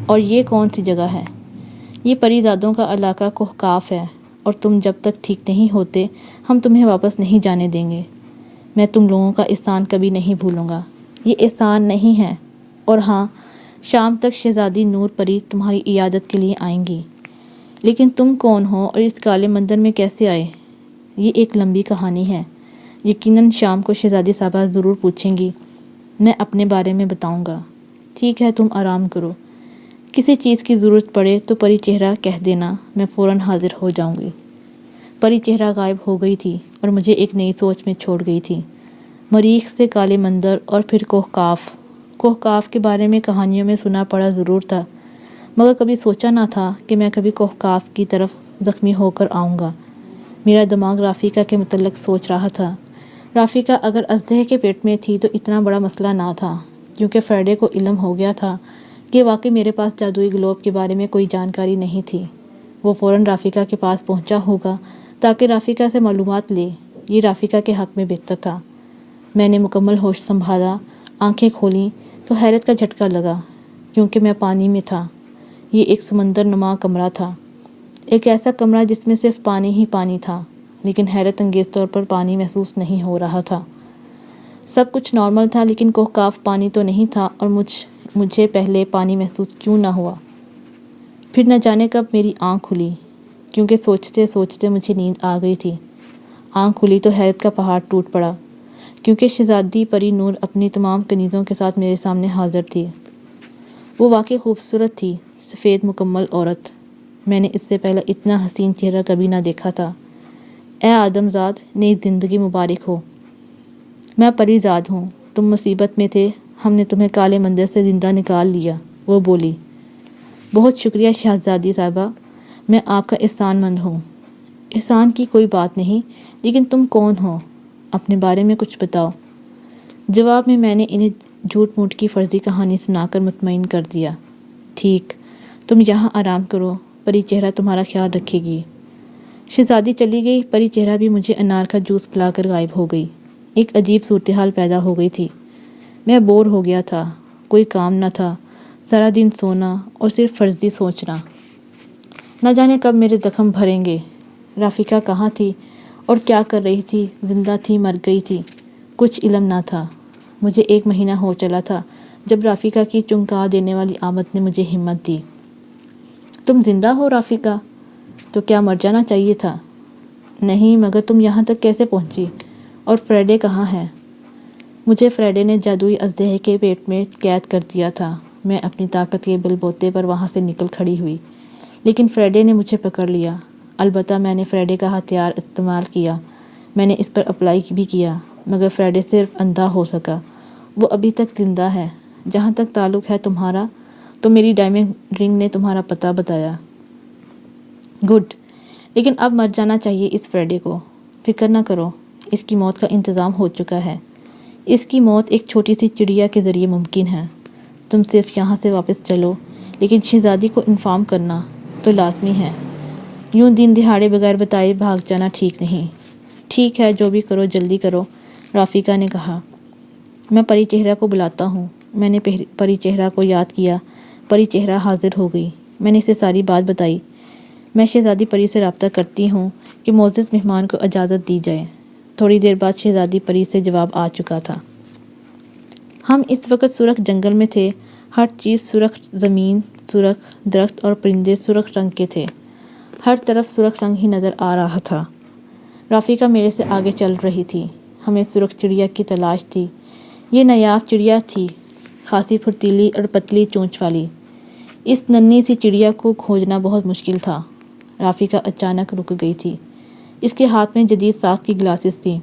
اور یہ کون سی جگہ ہے؟ یہ پری زادوں کا علاقہ کوہکاف ہے اور تم جب تک ٹھیک نہیں ہوتے ہم تمہیں واپس نہیں جانے دیں گے۔ میں تم لوگوں کا احسان کبھی نہیں بھولوں گا۔ یہ احسان نہیں ہے۔ اور ہاں، شام تک شہزادی نور پری تمہاری عیادت کے لیے آئیں گی۔ لیکن تم کون ہو اور اس کالے مندر میں کیسے آئے؟ یہ ایک لمبی کہانی ہے۔ یقیناً شام کو شہزادی صاحبہ ضرور پوچھیں گی۔ میں اپنے بارے میں بتاؤں گا۔ ٹھیک ہے، تم آرام کرو۔ کسی چیز کی ضرورت پڑے تو پری چہرہ کہہ دینا، میں فوراً حاضر ہو جاؤں گی۔ پری چہرہ غائب ہو گئی تھی اور مجھے ایک نئی سوچ میں چھوڑ گئی تھی۔ مریخ سے کالے مندر اور پھر کوہکاف کے بارے میں کہانیوں میں سنا پڑا ضرور تھا، مگر کبھی سوچا نہ تھا کہ میں کبھی کوہکاف کی طرف زخمی ہو کر آؤں گا۔ میرا دماغ رافیقہ کے متعلق سوچ رہا تھا۔ رافیقہ اگر اژدہے کے پیٹ میں تھی تو اتنا بڑا مسئلہ نہ تھا، کیونکہ فریڈے کو علم ہو گیا تھا کہ واقعی میرے پاس جادوئی گلوب کے بارے میں کوئی جانکاری نہیں تھی۔ وہ فوراً رافیقہ کے پاس پہنچا ہوگا تاکہ رافیقہ سے معلومات لے۔ یہ رافیقہ کے حق میں بہتر تھا۔ میں نے مکمل ہوش سنبھالا، آنکھیں کھولیں تو حیرت کا جھٹکا لگا، کیونکہ میں پانی میں تھا۔ یہ ایک سمندر نما کمرہ تھا، ایک ایسا کمرہ جس میں صرف پانی ہی پانی تھا، لیکن حیرت انگیز طور پر پانی محسوس نہیں ہو رہا تھا۔ سب کچھ نارمل تھا، لیکن کوہکاف پانی تو نہیں تھا، اور مجھے پہلے پانی محسوس کیوں نہ ہوا؟ پھر نہ جانے کب میری آنکھ کھلی، کیونکہ سوچتے سوچتے مجھے نیند آ گئی تھی۔ آنکھ کھلی تو حیرت کا پہاڑ ٹوٹ پڑا، کیونکہ شہزادی پری نور اپنی تمام کنیزوں کے ساتھ میرے سامنے حاضر تھی۔ وہ واقعی خوبصورت تھی، سفید مکمل عورت۔ میں نے اس سے پہلے اتنا حسین چہرہ کبھی نہ دیکھا تھا۔ اے آدم زاد، نئی زندگی مبارک ہو۔ میں پری زاد ہوں، تم مصیبت میں تھے، ہم نے تمہیں کالے مندر سے زندہ نکال لیا، وہ بولی۔ بہت شکریہ شہزادی صاحبہ، میں آپ کا احسان مند ہوں۔ احسان کی کوئی بات نہیں، لیکن تم کون ہو؟ اپنے بارے میں کچھ بتاؤ۔ جواب میں نے انہیں جھوٹ موٹ کی فرضی کہانی سنا کر مطمئن کر دیا۔ ٹھیک، تم یہاں آرام کرو، پری چہرہ تمہارا خیال رکھے گی۔ شہزادی چلی گئی، پری چہرہ بھی مجھے انار کا جوس پلا کر غائب ہو گئی۔ ایک عجیب صورتحال پیدا ہو گئی تھی۔ میں بور ہو گیا تھا، کوئی کام نہ تھا، سارا دن سونا اور صرف فرضی سوچنا۔ نہ جانے کب میرے زخم بھریں گے۔ رافیقہ کہاں تھی اور کیا کر رہی تھی؟ زندہ تھی، مر گئی تھی؟ کچھ علم نہ تھا۔ مجھے 1 مہینہ ہو چلا تھا جب رافیقہ کی چونکا دینے والی آمد نے مجھے ہمت دی۔ تم زندہ ہو رافیقہ؟ تو کیا مر جانا چاہیے تھا؟ نہیں، مگر تم یہاں تک کیسے پہنچی؟ اور فریڈے کہاں ہے؟ مجھے فریڈے نے جادوئی اژدہے کے پیٹ میں قید کر دیا تھا۔ میں اپنی طاقت کے بل بوتے پر وہاں سے نکل کھڑی ہوئی، لیکن فریڈے نے مجھے پکڑ لیا۔ البتہ میں نے فریڈے کا ہتھیار استعمال کیا، میں نے اس پر اپلائی بھی کیا، مگر فریڈے صرف اندھا ہو سکا۔ وہ ابھی تک زندہ ہے۔ جہاں تک تعلق ہے تمہارا، تو میری ڈائمنڈ رنگ نے تمہارا پتہ بتایا۔ گڈ، لیکن اب مر جانا چاہیے اس فریڈے کو۔ فکر نہ کرو، اس کی موت کا انتظام ہو چکا ہے۔ اس کی موت ایک چھوٹی سی چڑیا کے ذریعے ممکن ہے۔ تم صرف یہاں سے واپس چلو، لیکن شہزادی کو انفارم کرنا تو لازمی ہے۔ یوں دن دہاڑے بغیر بتائے بھاگ جانا ٹھیک نہیں۔ ٹھیک ہے، جو بھی کرو جلدی کرو، رافیقہ نے کہا۔ میں پری چہرہ کو بلاتا ہوں۔ میں نے پری چہرہ کو یاد کیا۔ پری چہرہ حاضر ہو گئی۔ میں نے اسے ساری بات بتائی۔ میں شہزادی پری سے رابطہ کرتی ہوں کہ معزز مہمان کو اجازت دی جائے۔ تھوڑی دیر بعد شہزادی پری سے جواب آ چکا تھا۔ ہم اس وقت سرخ جنگل میں تھے۔ ہر چیز سرخ، زمین سرخ، درخت اور پرندے سرخ رنگ کے تھے۔ ہر طرف سرخ رنگ ہی نظر آ رہا تھا۔ رافیقہ میرے سے آگے چل رہی تھی۔ ہمیں سرخ چڑیا کی تلاش تھی۔ یہ نایاب چڑیا تھی، خاصی پھرتیلی اور پتلی چونچ والی۔ اس ننھی سی چڑیا کو کھوجنا بہت مشکل تھا۔ رافیقہ اچانک رک گئی تھی۔ اس کے ہاتھ میں جدید ساخت کی گلاسز تھیں۔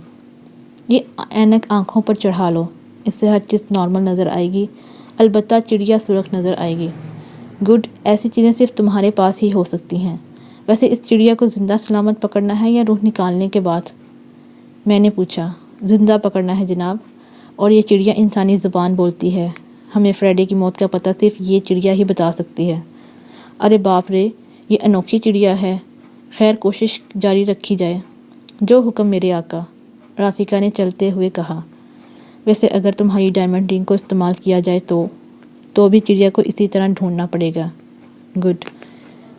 یہ اینک آنکھوں پر چڑھا لو، اس سے ہر چیز نارمل نظر آئے گی، البتہ چڑیا سرخ نظر آئے گی۔ گڈ، ایسی چیزیں صرف تمہارے پاس ہی ہو سکتی ہیں۔ ویسے اس چڑیا کو زندہ سلامت پکڑنا ہے یا روح نکالنے کے بعد؟ میں نے پوچھا۔ زندہ پکڑنا ہے جناب، اور یہ چڑیا انسانی زبان بولتی ہے۔ ہمیں فریڈے کی موت کا پتہ صرف یہ چڑیا ہی بتا سکتی ہے۔ ارے باپ رے، یہ انوکھی چڑیا ہے۔ خیر، کوشش جاری رکھی جائے۔ جو حکم میرے آقا، رافیقہ نے چلتے ہوئے کہا۔ ویسے اگر تمہاری ڈائمنڈ رنگ کو استعمال کیا جائے تو بھی چڑیا کو اسی طرح ڈھونڈنا پڑے گا۔ گڈ۔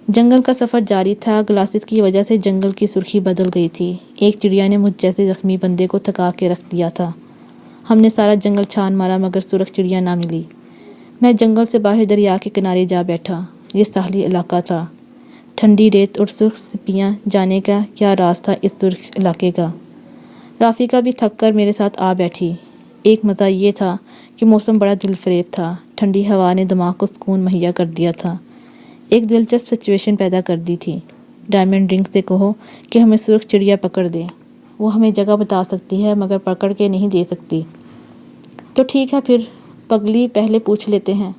جنگل کا سفر جاری تھا۔ گلاسز کی وجہ سے جنگل کی سرخی بدل گئی تھی۔ ایک چڑیا نے مجھ جیسے زخمی بندے کو تھکا کے رکھ دیا تھا۔ ہم نے سارا جنگل چھان مارا، مگر سرخ چڑیا نہ ملی۔ میں جنگل سے باہر دریا کے کنارے جا بیٹھا۔ یہ ساحلی علاقہ تھا۔ ٹھنڈی ریت اور سرخ سپیاں، جانے کا کیا راز تھا اس سرخ علاقے کا۔ رافیقہ بھی تھک کر میرے ساتھ آ بیٹھی۔ ایک مزہ یہ تھا کہ موسم بڑا دل فریب تھا۔ ٹھنڈی ہوا نے دماغ کو سکون مہیا کر دیا تھا۔ ایک دلچسپ سچویشن پیدا کر دی تھی۔ ڈائمنڈ رنگ سے کہو کہ ہمیں سرخ چڑیا پکڑ دے۔ وہ ہمیں جگہ بتا سکتی ہے مگر پکڑ کے نہیں دے سکتی۔ تو ٹھیک ہے پھر پگلی پہلے پوچھ لیتے ہیں۔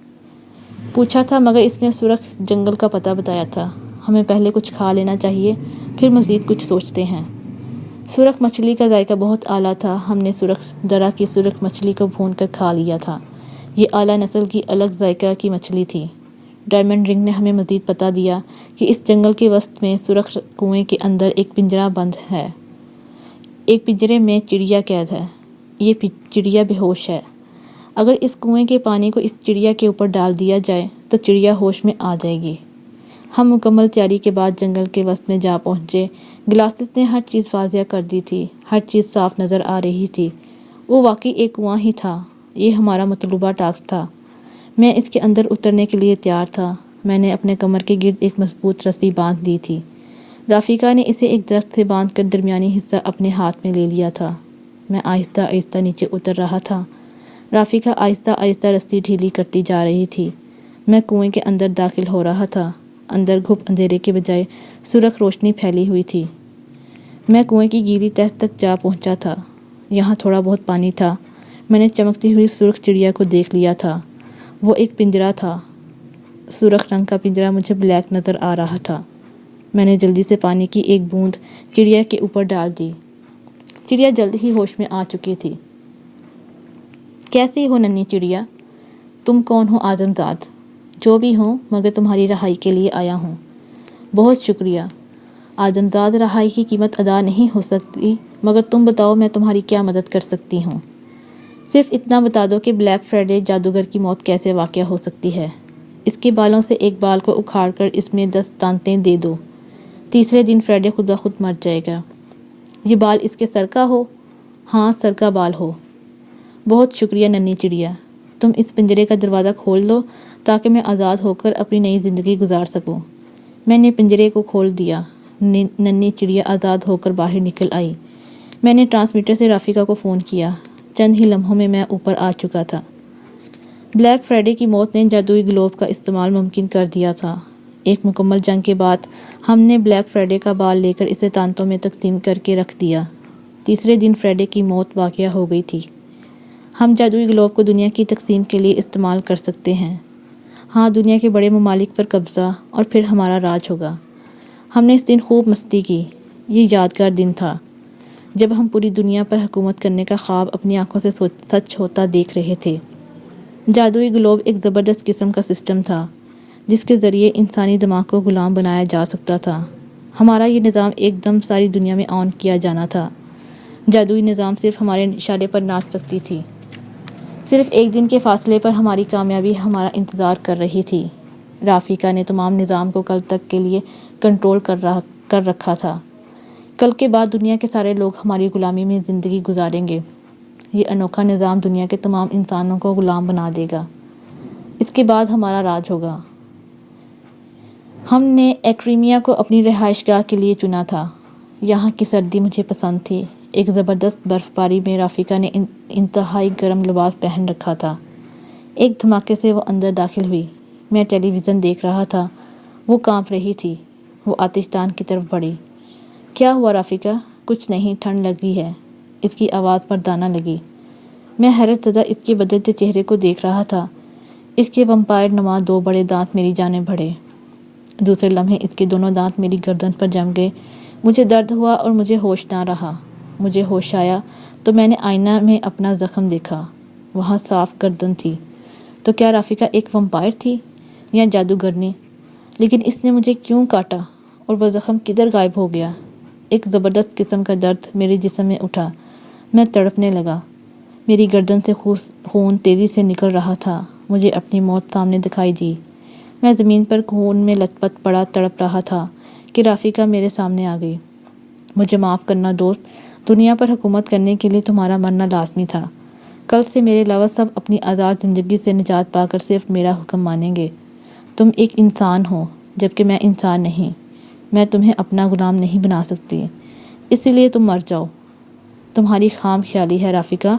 پوچھا تھا مگر اس نے سرخ جنگل کا پتہ بتایا تھا۔ ہمیں پہلے کچھ کھا لینا چاہیے، پھر مزید کچھ سوچتے ہیں۔ سرخ مچھلی کا ذائقہ بہت اعلیٰ تھا۔ ہم نے سرخ درہ کی سرخ مچھلی کو بھون کر کھا لیا تھا۔ یہ اعلیٰ نسل کی الگ ذائقہ کی مچھلی تھی۔ ڈائمنڈ رنگ نے ہمیں مزید پتہ دیا کہ اس جنگل کے وسط میں سرخ کنویں کے اندر ایک پنجرہ بند ہے۔ ایک پنجرے میں چڑیا قید ہے۔ یہ چڑیا بے ہوش ہے۔ اگر اس کنویں کے پانی کو اس چڑیا کے اوپر ڈال دیا جائے تو چڑیا ہوش میں آ جائے گی۔ ہم مکمل تیاری کے بعد جنگل کے وسط میں جا پہنچے۔ گلاسز نے ہر چیز واضح کر دی تھی۔ ہر چیز صاف نظر آ رہی تھی۔ وہ واقعی ایک کنواں ہی تھا۔ یہ ہمارا مطلوبہ ٹاسک تھا۔ میں اس کے اندر اترنے کے لیے تیار تھا۔ میں نے اپنے کمر کے گرد ایک مضبوط رسی باندھ دی تھی۔ رافقہ نے اسے ایک درخت سے باندھ کر درمیانی حصہ اپنے ہاتھ میں لے لیا تھا۔ میں آہستہ آہستہ نیچے اتر رہا تھا۔ رافقہ آہستہ آہستہ رسی ڈھیلی کرتی جا رہی تھی۔ میں کنویں کے اندر داخل ہو رہا تھا۔ اندر گھپ اندھیرے کے بجائے سرخ روشنی پھیلی ہوئی تھی۔ میں کنویں کی گیلی تہہ تک جا پہنچا تھا۔ یہاں تھوڑا بہت پانی تھا۔ میں نے چمکتی ہوئی سرخ چڑیا کو دیکھ لیا تھا۔ وہ ایک پنجرہ تھا۔ سرخ رنگ کا پنجرہ مجھے بلیک نظر آ رہا تھا۔ میں نے جلدی سے پانی کی ایک بوند چڑیا کے اوپر ڈال دی۔ چڑیا جلد ہی ہوش میں آ چکی تھی۔ کیسی ہو ننھی چڑیا؟ تم کون ہو آدم زاد؟ جو بھی ہوں مگر تمہاری رہائی کے لیے آیا ہوں۔ بہت شکریہ آدم زاد، رہائی کی قیمت ادا نہیں ہو سکتی مگر تم بتاؤ میں تمہاری کیا مدد کر سکتی ہوں؟ صرف اتنا بتا دو کہ بلیک فرائیڈے جادوگر کی موت کیسے واقع ہو سکتی ہے۔ اس کے بالوں سے ایک بال کو اکھاڑ کر اس میں 10 تانتیں دے دو۔ تیسرے دن فرائیڈے خود بخود مر جائے گا۔ یہ بال اس کے سر کا ہو؟ ہاں، سر کا بال ہو۔ بہت شکریہ ننھی چڑیا۔ تم اس پنجرے کا دروازہ کھول دو تاکہ میں آزاد ہو کر اپنی نئی زندگی گزار سکوں۔ میں نے پنجرے کو کھول دیا۔ ننھی چڑیا آزاد ہو کر باہر نکل آئی۔ میں نے ٹرانسمیٹر سے رافقہ کو فون کیا۔ چند ہی لمحوں میں اوپر آ چکا تھا۔ بلیک فرائیڈے کی موت نے جادوئی گلوب کا استعمال ممکن کر دیا تھا۔ ایک مکمل جنگ کے بعد ہم نے بلیک فرائیڈے کا بال لے کر اسے تانتوں میں تقسیم کر کے رکھ دیا۔ تیسرے دن فرائیڈے کی موت واقع ہو گئی تھی۔ ہم جادوئی گلوب کو دنیا کی تقسیم کے لیے استعمال کر سکتے ہیں۔ ہاں، دنیا کے بڑے ممالک پر قبضہ، اور پھر ہمارا راج ہوگا۔ ہم نے اس دن خوب مستی کی۔ یہ یادگار دن تھا جب ہم پوری دنیا پر حکومت کرنے کا خواب اپنی آنکھوں سے سچ ہوتا دیکھ رہے تھے۔ جادوئی گلوب ایک زبردست قسم کا سسٹم تھا جس کے ذریعے انسانی دماغ کو غلام بنایا جا سکتا تھا۔ ہمارا یہ نظام ایک دم ساری دنیا میں آن کیا جانا تھا۔ جادوئی نظام صرف ہمارے اشارے پر ناچ سکتی تھی۔ صرف ایک دن کے فاصلے پر ہماری کامیابی ہمارا انتظار کر رہی تھی۔ رافقہ نے تمام نظام کو کل تک کے لیے کنٹرول کر رکھا تھا۔ کل کے بعد دنیا کے سارے لوگ ہماری غلامی میں زندگی گزاریں گے۔ یہ انوکھا نظام دنیا کے تمام انسانوں کو غلام بنا دے گا۔ اس کے بعد ہمارا راج ہوگا۔ ہم نے ایکریمیا کو اپنی رہائش گاہ کے لیے چنا تھا۔ یہاں کی سردی مجھے پسند تھی۔ ایک زبردست برف باری میں رافقہ نے انتہائی گرم لباس پہن رکھا تھا۔ ایک دھماکے سے وہ اندر داخل ہوئی۔ میں ٹیلی ویژن دیکھ رہا تھا۔ وہ کانپ رہی تھی۔ وہ آتش دان کی طرف بڑھی۔ کیا ہوا رافقہ؟ کچھ نہیں، ٹھنڈ لگی ہے۔ اس کی آواز مردانہ لگی۔ میں حیرت زدہ اس کے بدلتے چہرے کو دیکھ رہا تھا۔ اس کے ویمپائر نما 2 بڑے دانت میری جانب بڑھے۔ دوسرے لمحے اس کے دونوں دانت میری گردن پر جم گئے۔ مجھے درد ہوا اور مجھے ہوش نہ رہا۔ مجھے ہوش آیا تو میں نے آئینہ میں اپنا زخم دیکھا۔ وہاں صاف گردن تھی۔ تو کیا رافقہ ایک ویمپائر تھی یا جادوگرنی؟ لیکن اس نے مجھے کیوں کاٹا اور وہ زخم کدھر غائب ہو گیا؟ ایک زبردست قسم کا درد میرے جسم میں اٹھا۔ میں تڑپنے لگا۔ میری گردن سے خون تیزی سے نکل رہا تھا۔ مجھے اپنی موت سامنے دکھائی دی۔ میں زمین پر خون میں لت پت پڑا تڑپ رہا تھا کہ رافقہ میرے سامنے آ گئی۔ مجھے معاف کرنا دوست، دنیا پر حکومت کرنے کے لیے تمہارا مرنا لازمی تھا۔ کل سے میرے علاوہ سب اپنی آزاد زندگی سے نجات پا کر صرف میرا حکم مانیں گے۔ تم ایک انسان ہو جبکہ میں انسان نہیں۔ میں تمہیں اپنا غلام نہیں بنا سکتی، اسی لیے تم مر جاؤ۔ تمہاری خام خیالی ہے رافقہ۔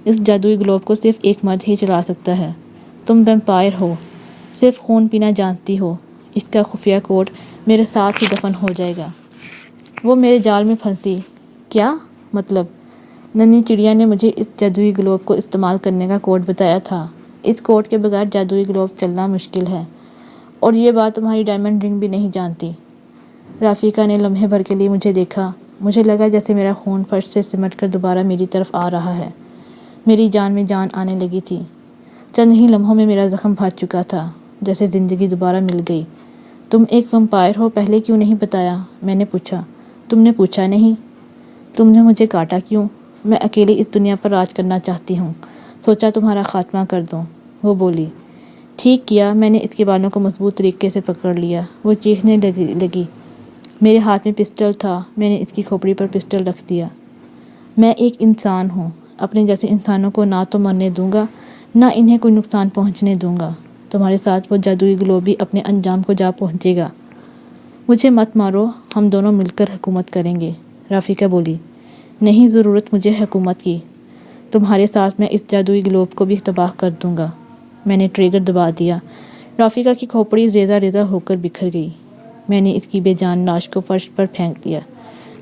اس جادوئی گلوب کو صرف ایک مرد ہی چلا سکتا ہے۔ تم ویمپائر ہو، صرف خون پینا جانتی ہو۔ اس کا خفیہ کوڈ میرے ساتھ ہی دفن ہو جائے گا۔ وہ میرے جال میں پھنسی۔ کیا؟ مطلب ننھی چڑیا نے مجھے اس جادوئی گلوب کو استعمال کرنے کا کوڈ بتایا تھا۔ اس کوڈ کے بغیر جادوئی گلوب چلنا مشکل ہے، اور یہ بات تمہاری ڈائمنڈ رنگ بھی نہیں جانتی۔ رافیقہ نے لمحے بھر کے لیے مجھے دیکھا۔ مجھے لگا جیسے میرا خون فرش سے سمٹ کر دوبارہ میری طرف آ رہا ہے۔ میری جان میں جان آنے لگی تھی۔ چند ہی لمحوں میں میرا زخم بھر چکا تھا، جیسے زندگی دوبارہ مل گئی۔ تم ایک ویمپائر ہو، پہلے کیوں نہیں بتایا؟ میں نے پوچھا۔ تم نے پوچھا نہیں؟ تم نے مجھے کاٹا کیوں؟ میں اکیلے اس دنیا پر راج کرنا چاہتی ہوں، سوچا تمہارا خاتمہ کر دوں۔ وہ بولی۔ ٹھیک کیا۔ میں نے اس کے بالوں کو مضبوط طریقے سے پکڑ لیا۔ وہ چیخنے لگی۔ میرے ہاتھ میں پسٹل تھا، میں نے اس کی کھوپڑی پر پسٹل رکھ دیا۔ میں ایک انسان ہوں، اپنے جیسے انسانوں کو نہ تو مرنے دوں گا، نہ انہیں کوئی نقصان پہنچنے دوں گا۔ تمہارے ساتھ وہ جادوئی گلوب بھی اپنے انجام کو جا پہنچے گا۔ مجھے مت مارو، ہم دونوں مل کر حکومت کریں گے۔ رافیقہ بولی۔ نہیں ضرورت مجھے حکومت کی، تمہارے ساتھ میں اس جادوئی گلوب کو بھی تباہ کر دوں گا۔ میں نے ٹریگر دبا دیا۔ رافیقہ کی کھوپڑی ریزہ ریزہ ہو کر بکھر گئی۔ میں نے اس کی بے جان لاش کو فرش پر پھینک دیا۔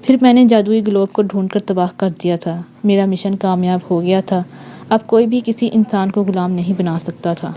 پھر میں نے جادوئی گلوب کو ڈھونڈ کر تباہ کر دیا تھا۔ میرا مشن کامیاب ہو گیا تھا۔ اب کوئی بھی کسی انسان کو غلام نہیں بنا سکتا تھا۔